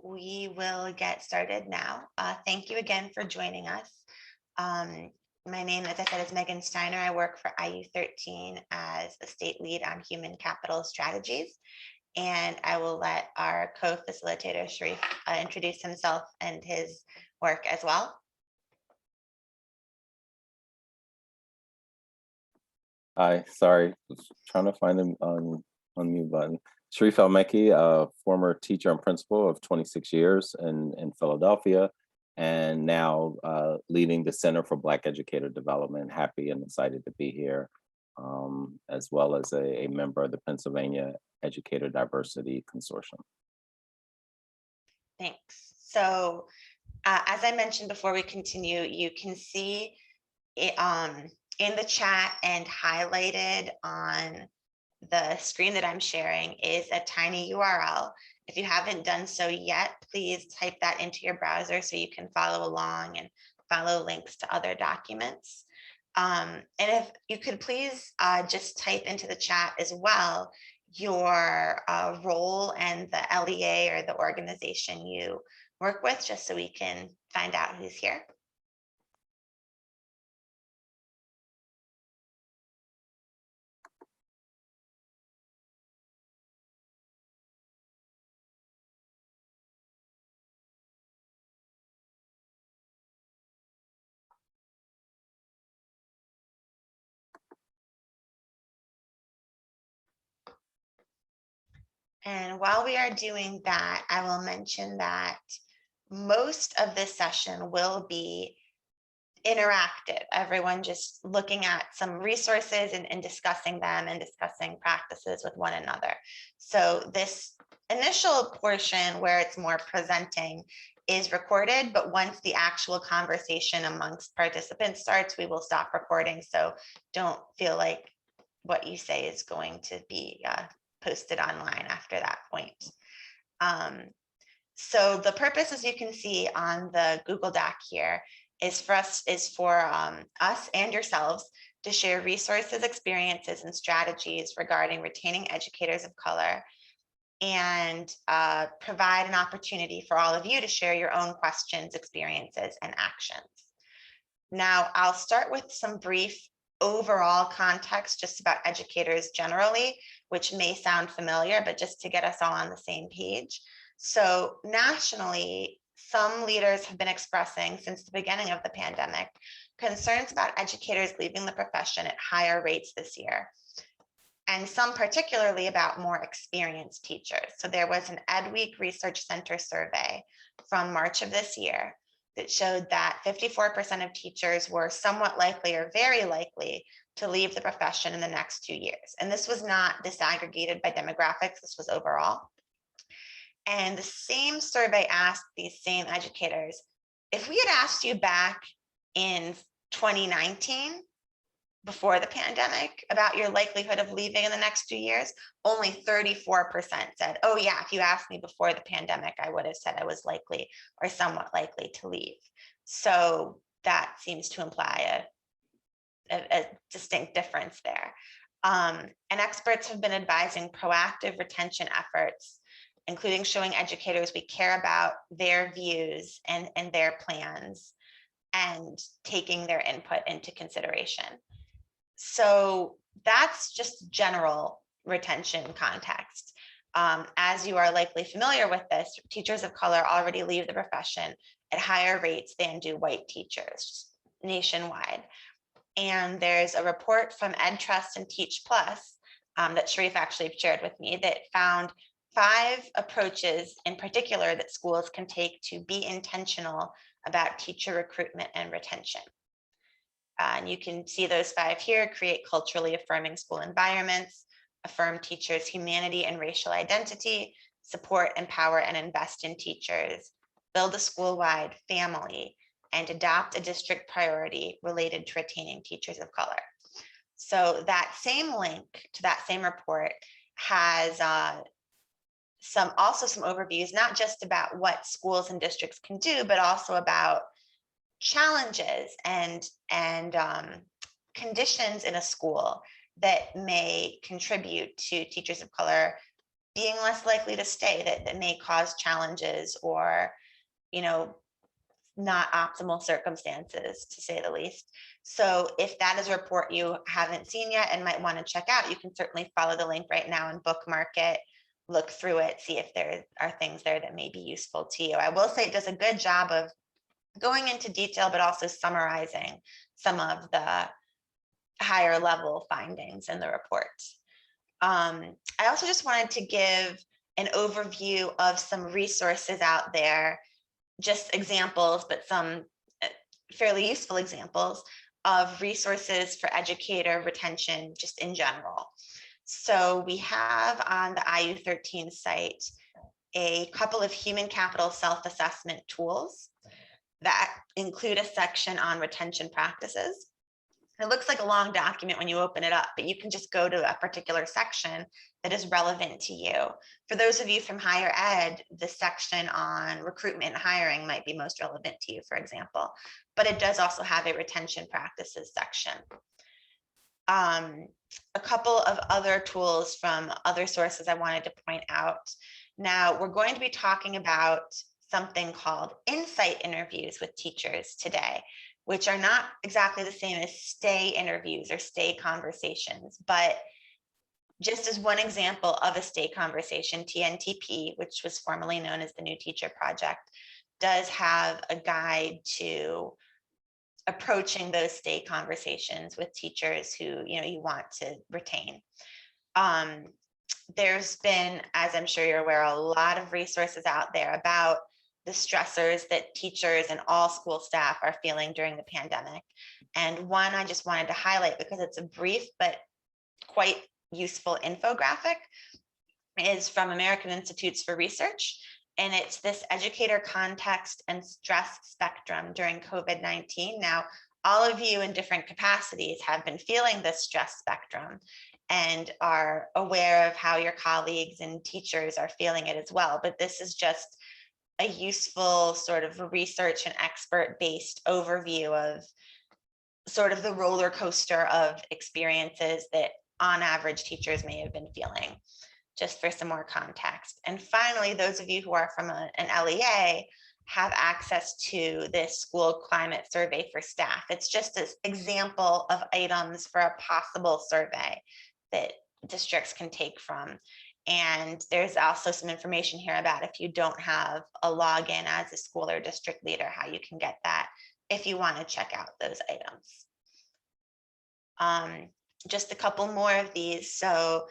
We will get started now. Thank you again for joining us. My name, as I said, is Megan Steiner. I work for IU13 as a state lead on human capital strategies. And I will let our co-facilitator, Sharif, introduce himself and his work as well. Hi, sorry, was trying to find the unmute button. Sharif Al-Mekki, a former teacher and principal of 26 years in Philadelphia, and now leading the Center for Black Educator Development. Happy and excited to be here, as well as a member of the Pennsylvania Educator Diversity Consortium. Thanks. So as I mentioned before we continue, you can see it in the chat and highlighted on the screen that I'm sharing is a tiny URL. If you haven't done so yet, please type that into your browser so you can follow along and follow links to other documents. And if you could please just type into the chat as well your role and the LEA or the organization you work with, just so we can find out who's here. And while we are doing that, I will mention that most of this session will be interactive. Everyone just looking at some resources and discussing them and discussing practices with one another. So this initial portion where it's more presenting is recorded, but once the actual conversation amongst participants starts, we will stop recording. So don't feel like what you say is going to be posted online after that point. So the purpose, as you can see on the Google Doc here, is for us and yourselves to share resources, experiences, and strategies regarding retaining educators of color, and provide an opportunity for all of you to share your own questions, experiences, and actions. Now, I'll start with some brief overall context just about educators generally, which may sound familiar, but just to get us all on the same page. So nationally, some leaders have been expressing since the beginning of the pandemic concerns about educators leaving the profession at higher rates this year, and some particularly about more experienced teachers. So there was an EdWeek Research Center survey from March of this year that showed that 54% of teachers were somewhat likely or very likely to leave the profession in the next 2 years. And this was not disaggregated by demographics, this was overall. And the same survey asked these same educators, if we had asked you back in 2019, before the pandemic, about your likelihood of leaving in the next 2 years, only 34% said, oh yeah, if you asked me before the pandemic, I would have said I was likely or somewhat likely to leave. So that seems to imply a distinct difference there. And experts have been advising proactive retention efforts, including showing educators we care about their views and their plans and taking their input into consideration. So that's just general retention context. As you are likely familiar with this, teachers of color already leave the profession at higher rates than do white teachers nationwide. And there's a report from EdTrust and Teach Plus that Sharif actually shared with me that found 5 approaches in particular that schools can take to be intentional about teacher recruitment and retention. And you can see those 5 here: create culturally affirming school environments, affirm teachers' humanity and racial identity, support, empower, and invest in teachers, build a school-wide family, and adopt a district priority related to retaining teachers of color. So that same link to that same report has some overviews, not just about what schools and districts can do, but also about challenges and conditions in a school that may contribute to teachers of color being less likely to stay, that may cause challenges or, you know, not optimal circumstances, to say the least. So if that is a report you haven't seen yet and might want to check out, you can certainly follow the link right now and bookmark it, look through it, see if there are things there that may be useful to you. I will say it does a good job of going into detail, but also summarizing some of the higher level findings in the report. I also just wanted to give an overview of some resources out there, just examples, but some fairly useful examples of resources for educator retention just in general. So we have on the IU13 site a couple of human capital self-assessment tools that include a section on retention practices. It looks like a long document when you open it up, but you can just go to a particular section that is relevant to you. For those of you from higher ed, the section on recruitment and hiring might be most relevant to you, for example, but it does also have a retention practices section. A couple of other tools from other sources I wanted to point out. Now, we're going to be talking about something called insight interviews with teachers today, which are not exactly the same as stay interviews or stay conversations, but just as one example of a stay conversation, TNTP, which was formerly known as the New Teacher Project, does have a guide to approaching those stay conversations with teachers who you want to retain. There's been, as I'm sure you're aware, a lot of resources out there about the stressors that teachers and all school staff are feeling during the pandemic. And one I just wanted to highlight because it's a brief but quite useful infographic is from American Institutes for Research. And it's this educator context and stress spectrum during COVID-19. Now, all of you in different capacities have been feeling this stress spectrum and are aware of how your colleagues and teachers are feeling it as well. But this is just a useful sort of research and expert-based overview of sort of the roller coaster of experiences that on average teachers may have been feeling, just for some more context. And finally, those of you who are from an LEA have access to this school climate survey for staff. It's just an example of items for a possible survey that districts can take from. And there's also some information here about if you don't have a login as a school or district leader, how you can get that if you want to check out those items. Just a couple more of these. So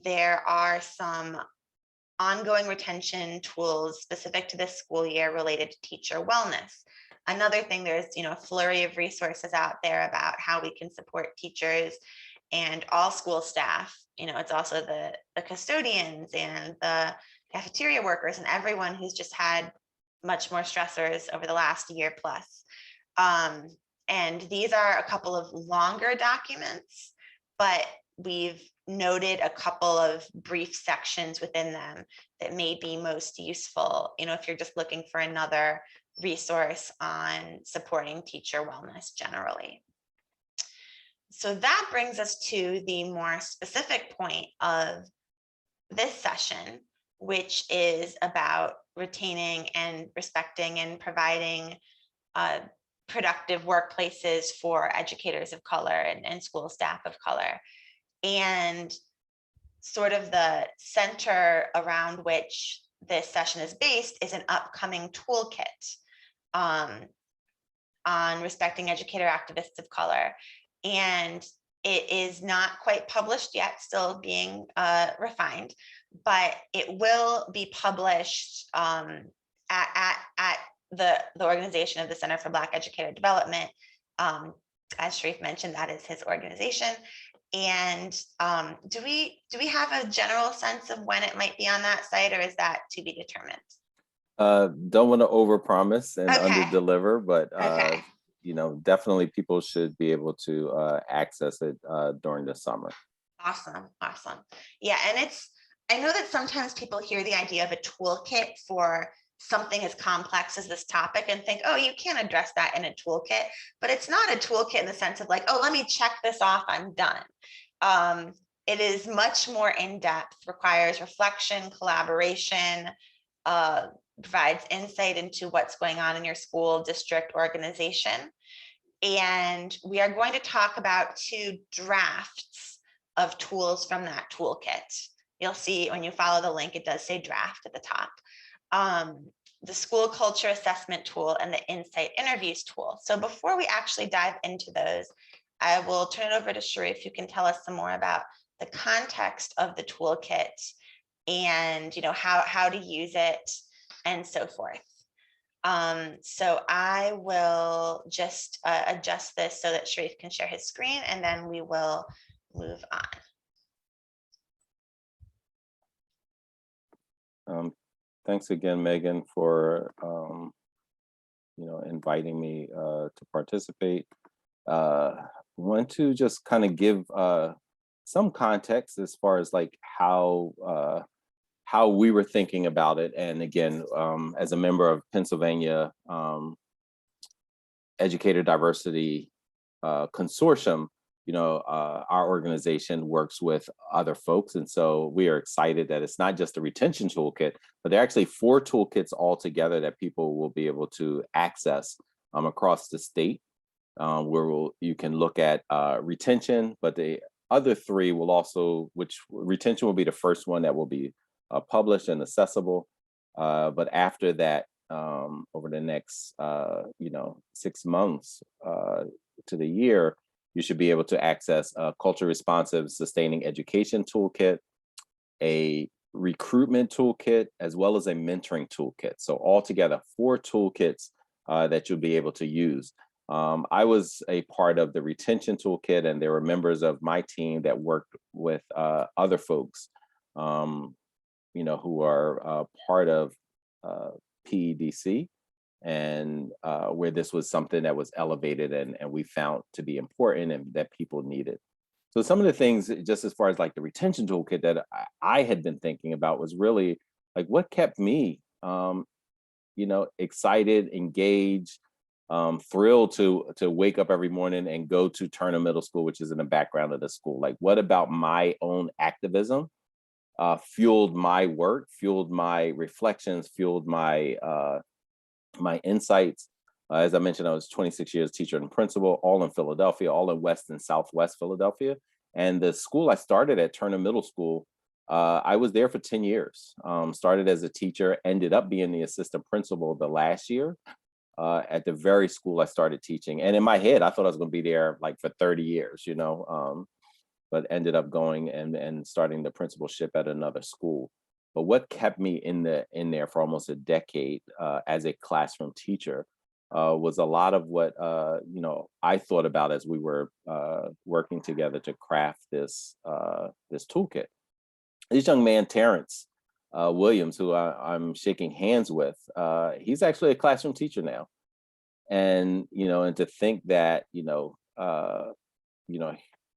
there are some ongoing retention tools specific to this school year related to teacher wellness. Another thing, there's a flurry of resources out there about how we can support teachers and all school staff. It's also the custodians and the cafeteria workers and everyone who's just had much more stressors over the last year plus. And these are a couple of longer documents, but we've noted a couple of brief sections within them that may be most useful, if you're just looking for another resource on supporting teacher wellness generally. So that brings us to the more specific point of this session, which is about retaining and respecting and providing productive workplaces for educators of color and school staff of color. And sort of the center around which this session is based is an upcoming toolkit on respecting educator activists of color. And it is not quite published yet, still being refined, but it will be published at the organization of the Center for Black Educator Development. As Sharif mentioned, that is his organization. And do we have a general sense of when it might be on that site, or is that to be determined? Don't want to overpromise and Okay. underdeliver, but Okay. definitely people should be able to access it during the summer. Awesome. Yeah, and I know that sometimes people hear the idea of a toolkit for something as complex as this topic and think, oh, you can't address that in a toolkit, but it's not a toolkit in the sense of like, oh, let me check this off, I'm done. It is much more in-depth, requires reflection, collaboration, provides insight into what's going on in your school, district, organization. And we are going to talk about 2 drafts of tools from that toolkit. You'll see when you follow the link, it does say draft at the top. The school culture assessment tool and the insight interviews tool. So before we actually dive into those, I will turn it over to Sharif, who can tell us some more about the context of the toolkit and how to use it and so forth. So I will just adjust this so that Sharif can share his screen, and then we will move on. Thanks again, Megan, for inviting me to participate. Want to just kind of give some context as far as like how we were thinking about it. And again, as a member of Pennsylvania Educator Diversity Consortium, our organization works with other folks. And so we are excited that it's not just a retention toolkit, but there are actually 4 toolkits altogether that people will be able to access across the state, where you can look at retention, but the other 3 will also, which retention will be the first one that will be published and accessible. But after that, over the next 6 months to the year, you should be able to access a culture responsive sustaining education toolkit, a recruitment toolkit, as well as a mentoring toolkit. So altogether, 4 toolkits that you'll be able to use. I was a part of the retention toolkit, and there were members of my team that worked with other folks, who are part of PEDC, and where this was something that was elevated and we found to be important and that people needed. So some of the things, just as far as like the retention toolkit that I had been thinking about, was really like what kept me, excited, engaged, thrilled to wake up every morning and go to Turner Middle School, which is in the background of the school. Like, what about my own activism fueled my work, fueled my reflections, fueled my my insights. As I mentioned, I was 26 years teacher and principal, all in Philadelphia, all in West and Southwest Philadelphia. And the school I started at, Turner Middle School, I was there for 10 years. Started as a teacher, ended up being the assistant principal the last year at the very school I started teaching. And in my head, I thought I was going to be there like for 30 years, but ended up going and starting the principalship at another school. But what kept me in there for almost a decade as a classroom teacher was a lot of what I thought about as we were working together to craft this toolkit. This young man, Terrence Williams, who I'm shaking hands with, he's actually a classroom teacher now, and to think that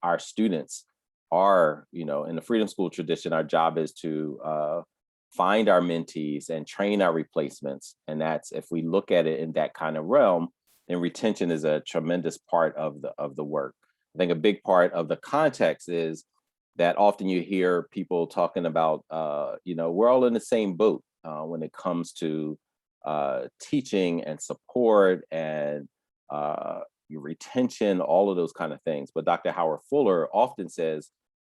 our students are, in the Freedom School tradition, our job is to find our mentees and train our replacements. And that's, if we look at it in that kind of realm, then retention is a tremendous part of the work. I think a big part of the context is that often you hear people talking about, we're all in the same boat when it comes to teaching and support and your retention, all of those kind of things. But Dr. Howard Fuller often says,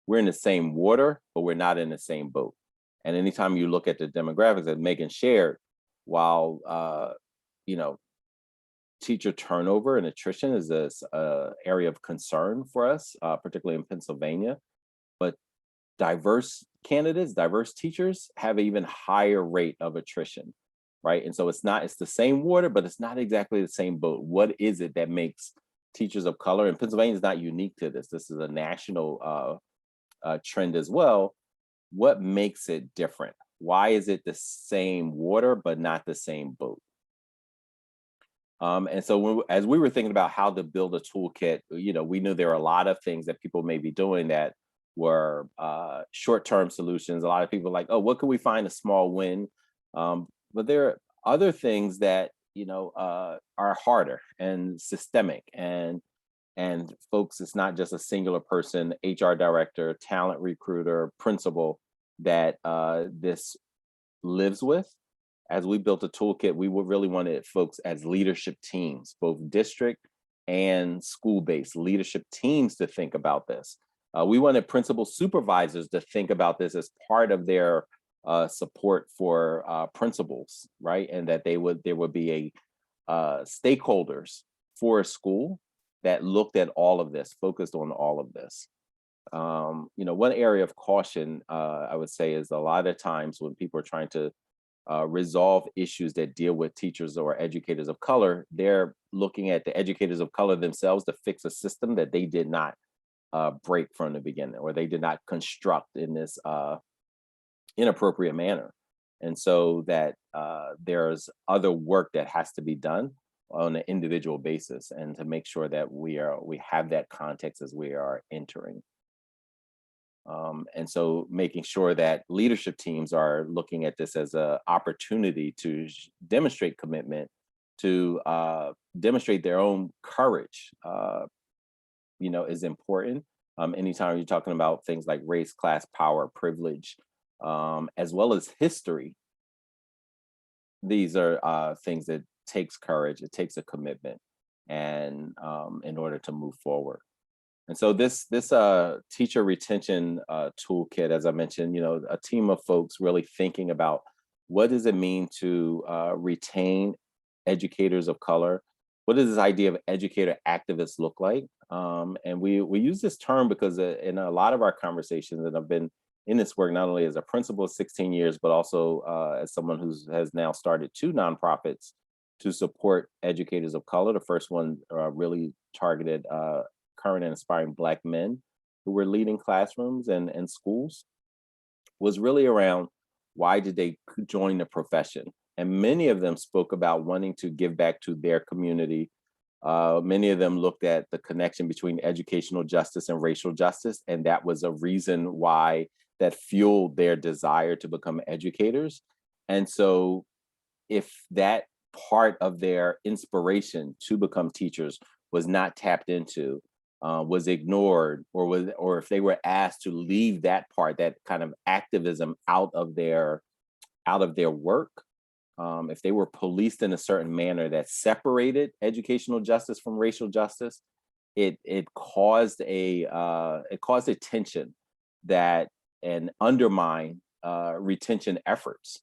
we're in the same water, but we're not in the same boat. And anytime you look at the demographics that Megan shared, while, teacher turnover and attrition is this area of concern for us, particularly in Pennsylvania, but diverse candidates, diverse teachers have an even higher rate of attrition, right? And so it's the same water, but it's not exactly the same boat. What is it that makes teachers of color, and Pennsylvania is not unique to this, this is a national trend as well. What makes it different? Why is it the same water, but not the same boat? And so as we were thinking about how to build a toolkit, we knew there are a lot of things that people may be doing that were short-term solutions. A lot of people are like, oh, what can we find a small win? But there are other things that, are harder and systemic. And And folks, it's not just a singular person, HR director, talent recruiter, principal that this lives with. As we built a toolkit, we would really wanted folks as leadership teams, both district and school-based leadership teams to think about this. We wanted principal supervisors to think about this as part of their support for principals, right? And that there would be a stakeholders for a school that looked at all of this, focused on all of this. One area of caution I would say is a lot of times when people are trying to resolve issues that deal with teachers or educators of color, they're looking at the educators of color themselves to fix a system that they did not break from the beginning, or they did not construct in this inappropriate manner. And so that there's other work that has to be done on an individual basis, and to make sure that we have that context as we are entering. And so making sure that leadership teams are looking at this as an opportunity to demonstrate commitment, to demonstrate their own courage, is important. Anytime you're talking about things like race, class, power, privilege, as well as history, these are things that takes courage, it takes a commitment, and in order to move forward. And so this teacher retention toolkit, as I mentioned, a team of folks really thinking about what does it mean to retain educators of color? What does this idea of educator activists look like? And we use this term because in a lot of our conversations, and I've been in this work not only as a principal of 16 years, but also as someone who has now started 2 nonprofits to support educators of color. The first one really targeted current and aspiring Black men who were leading classrooms and schools, was really around why did they join the profession? And many of them spoke about wanting to give back to their community. Many of them looked at the connection between educational justice and racial justice, and that was a reason why that fueled their desire to become educators. And so if that part of their inspiration to become teachers was not tapped into, was ignored, or if they were asked to leave that part, that kind of activism out of their work, if they were policed in a certain manner that separated educational justice from racial justice, it caused a tension that and undermine retention efforts.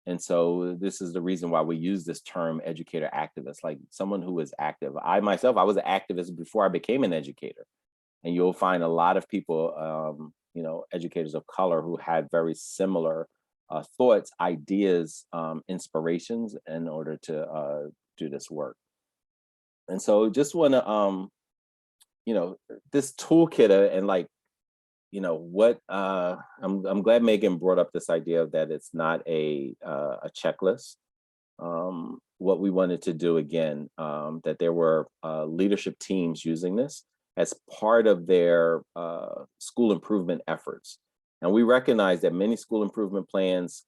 And so this is the reason why we use this term educator activist, like someone who is active. I myself, I was an activist before I became an educator. And you'll find a lot of people, educators of color who had very similar thoughts, ideas, inspirations in order to do this work. And so just want to, this toolkit and like, what I'm glad Megan brought up this idea of that it's not a checklist. What we wanted to do again, that there were leadership teams using this as part of their school improvement efforts. And we recognize that many school improvement plans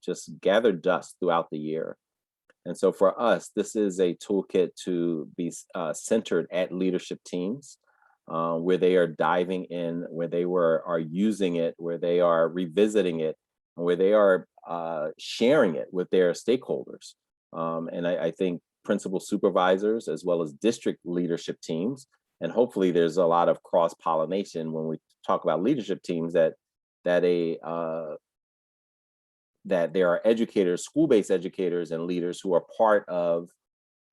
just gather dust throughout the year. And so for us, this is a toolkit to be centered at leadership teams, where they are diving in, where are using it, where they are revisiting it, and where they are sharing it with their stakeholders. And I think principal supervisors as well as district leadership teams, and hopefully there's a lot of cross pollination when we talk about leadership teams that there are educators, school-based educators and leaders who are part of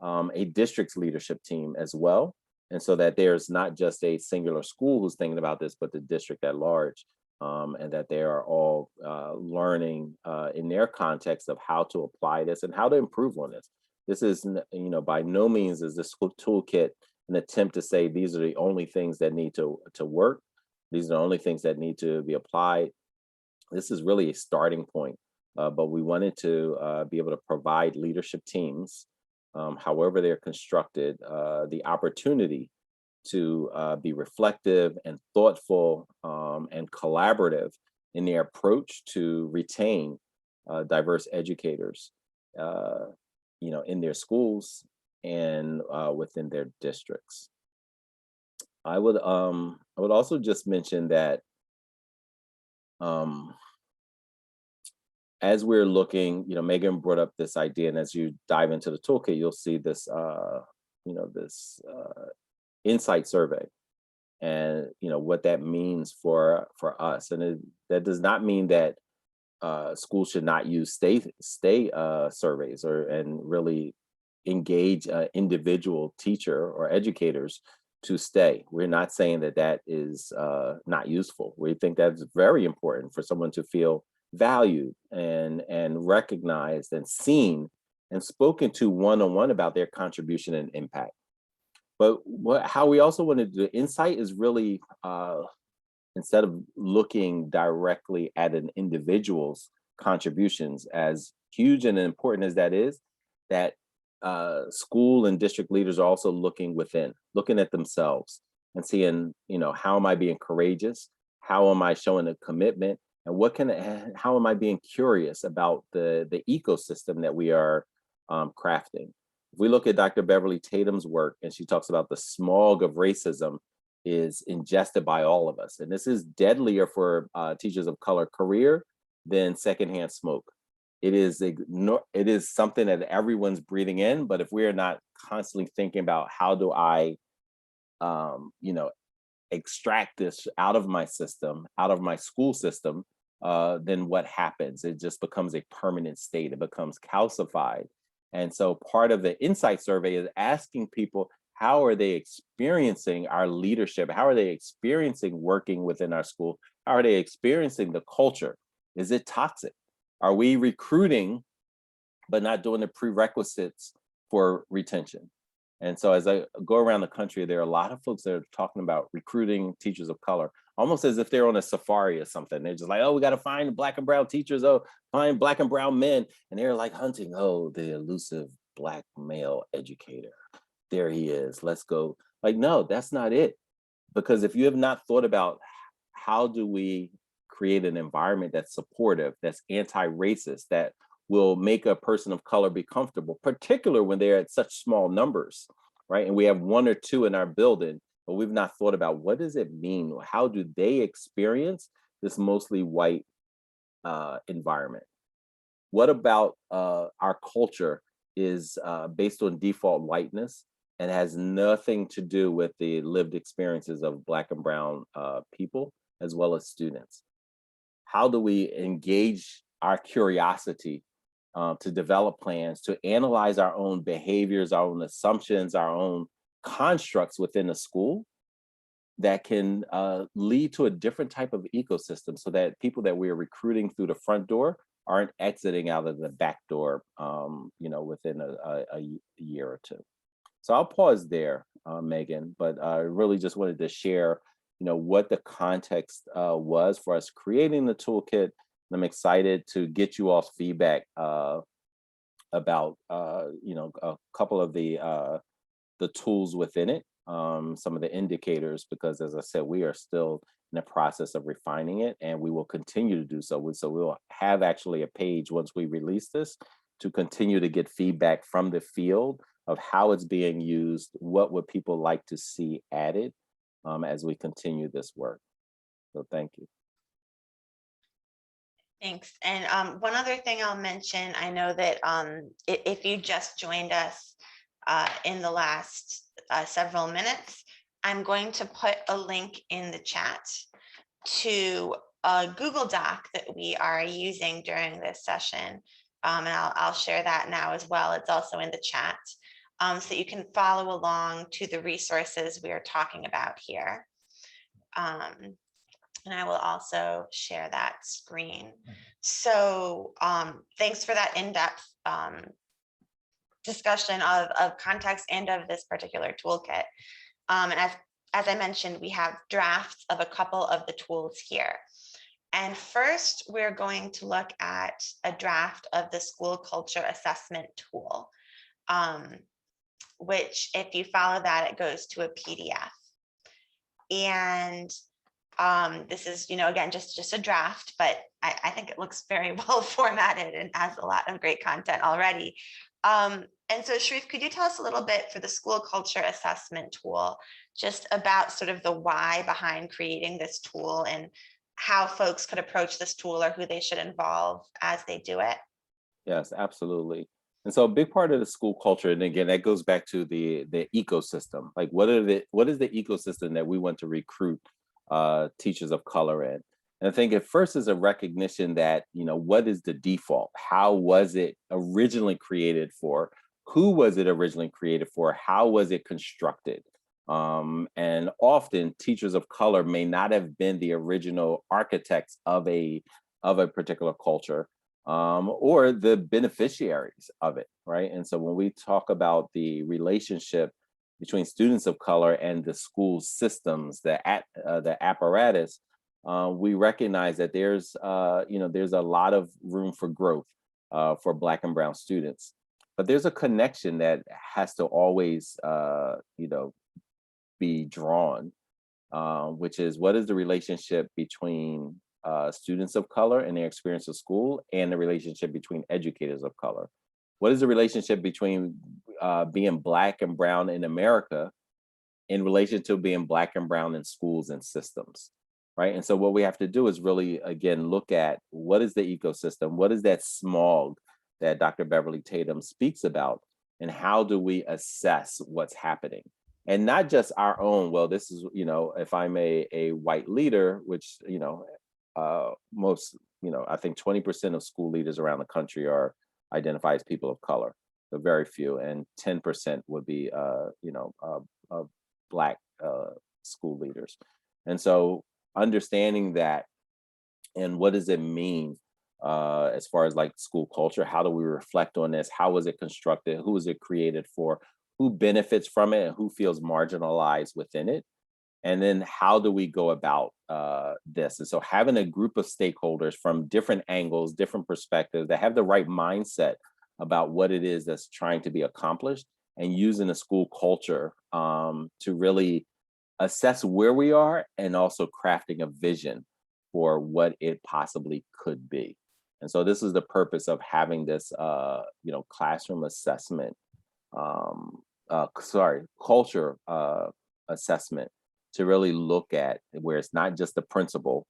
a district's leadership team as well. And so that there's not just a singular school who's thinking about this, but the district at large, and that they are all learning in their context of how to apply this and how to improve on this. This is, by no means is this toolkit an attempt to say these are the only things that need to work. These are the only things that need to be applied. This is really a starting point, but we wanted to be able to provide leadership teams, however they're constructed, the opportunity to be reflective and thoughtful and collaborative in their approach to retain diverse educators, in their schools and within their districts. I would also just mention that um, as we're looking, Megan brought up this idea, and as you dive into the toolkit, you'll see this, this insight survey, and what that means for us. And that does not mean that schools should not use stay surveys and really engage individual teacher or educators to stay. We're not saying that that is not useful. We think that's very important for someone to feel valued and recognized and seen and spoken to one-on-one about their contribution and impact. But how we also want to do insight is really instead of looking directly at an individual's contributions, as huge and important as that is, that school and district leaders are also looking within, looking at themselves and seeing, how am I being courageous? How am I showing a commitment? And how am I being curious about the ecosystem that we are crafting? If we look at Dr. Beverly Tatum's work, and she talks about the smog of racism is ingested by all of us. And this is deadlier for teachers of color career than secondhand smoke. It is something that everyone's breathing in, but if we're not constantly thinking about how do I, extract this out of my system, out of my school system, then what happens? It just becomes a permanent state. It becomes calcified. And so part of the insight survey is asking people, how are they experiencing our leadership? How are they experiencing working within our school? How are they experiencing the culture? Is it toxic? Are we recruiting, but not doing the prerequisites for retention? And so as I go around the country, there are a lot of folks that are talking about recruiting teachers of color, almost as if they're on a safari or something. They're just like, oh, we got to find Black and brown teachers. Oh, find Black and brown men. And they're like hunting, oh, the elusive Black male educator. There he is. Let's go. Like, no, that's not it. Because if you have not thought about how do we create an environment that's supportive, that's anti-racist, that will make a person of color be comfortable, particularly when they're at such small numbers, right? And we have one or two in our building, but we've not thought about what does it mean? How do they experience this mostly white environment? What about our culture is based on default whiteness and has nothing to do with the lived experiences of Black and brown people, as well as students? How do we engage our curiosity to develop plans, to analyze our own behaviors, our own assumptions, our own constructs within the school that can lead to a different type of ecosystem so that people that we are recruiting through the front door aren't exiting out of the back door, within a year or two. So I'll pause there, Megan, but I really just wanted to share, what the context was for us creating the toolkit. I'm excited to get you all's feedback about, a couple of the tools within it, some of the indicators, because as I said, we are still in the process of refining it, and we will continue to do so. So we'll have actually a page once we release this to continue to get feedback from the field of how it's being used, what would people like to see added as we continue this work. So thank you. Thanks. And one other thing I'll mention, I know that if you just joined us in the last several minutes, I'm going to put a link in the chat to a Google Doc that we are using during this session. And I'll share that now as well. It's also in the chat so that you can follow along to the resources we are talking about here. And I will also share that screen. So thanks for that in-depth discussion of context and of this particular toolkit. And as I mentioned, we have drafts of a couple of the tools here. And first, we're going to look at a draft of the school culture assessment tool, which if you follow that, it goes to a PDF. And this is, again, just a draft, but I think it looks very well formatted and has a lot of great content already. And so Sharif, could you tell us a little bit for the school culture assessment tool, just about sort of the why behind creating this tool and how folks could approach this tool or who they should involve as they do it? Yes, absolutely. And so a big part of the school culture, and again, that goes back to the ecosystem. Like what is the ecosystem that we want to recruit teachers of color in? And I think at first is a recognition that, what is the default? How was it originally created for? Who was it originally created for? How was it constructed? And often teachers of color may not have been the original architects of a particular culture, or the beneficiaries of it, right? And so when we talk about the relationship between students of color and the school systems, the apparatus, we recognize that there's a lot of room for growth for Black and Brown students, but there's a connection that has to always, be drawn, which is what is the relationship between students of color and their experience of school, and the relationship between educators of color. What is the relationship between being Black and Brown in America in relation to being Black and Brown in schools and systems, right? And so what we have to do is really, again, look at what is the ecosystem, what is that smog that Dr. Beverly Tatum speaks about, and how do we assess what's happening? And not just our own, well, this is, if I'm a white leader, which, most, I think 20% of school leaders around the country are identified as people of color, so very few, and 10% would be, Black school leaders. And so understanding that, and what does it mean as far as like school culture? How do we reflect on this? How was it constructed? Who was it created for? Who benefits from it and who feels marginalized within it? And then how do we go about this? And so having a group of stakeholders from different angles, different perspectives that have the right mindset about what it is that's trying to be accomplished, and using a school culture to really assess where we are, and also crafting a vision for what it possibly could be. And so this is the purpose of having this, classroom assessment, culture assessment, to really look at where it's not just the principal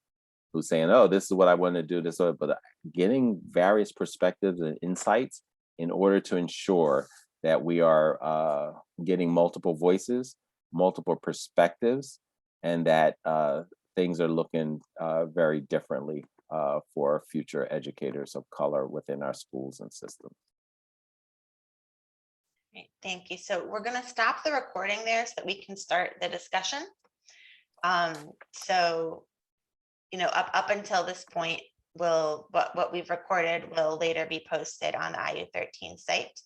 who's saying, "Oh, this is what I want to do," but getting various perspectives and insights in order to ensure that we are getting multiple voices, multiple perspectives, and that things are looking very differently for future educators of color within our schools and systems. Great, thank you. So we're going to stop the recording there so that we can start the discussion. So, up until this point, what we've recorded will later be posted on the IU13 site.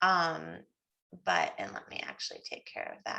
And let me actually take care of that.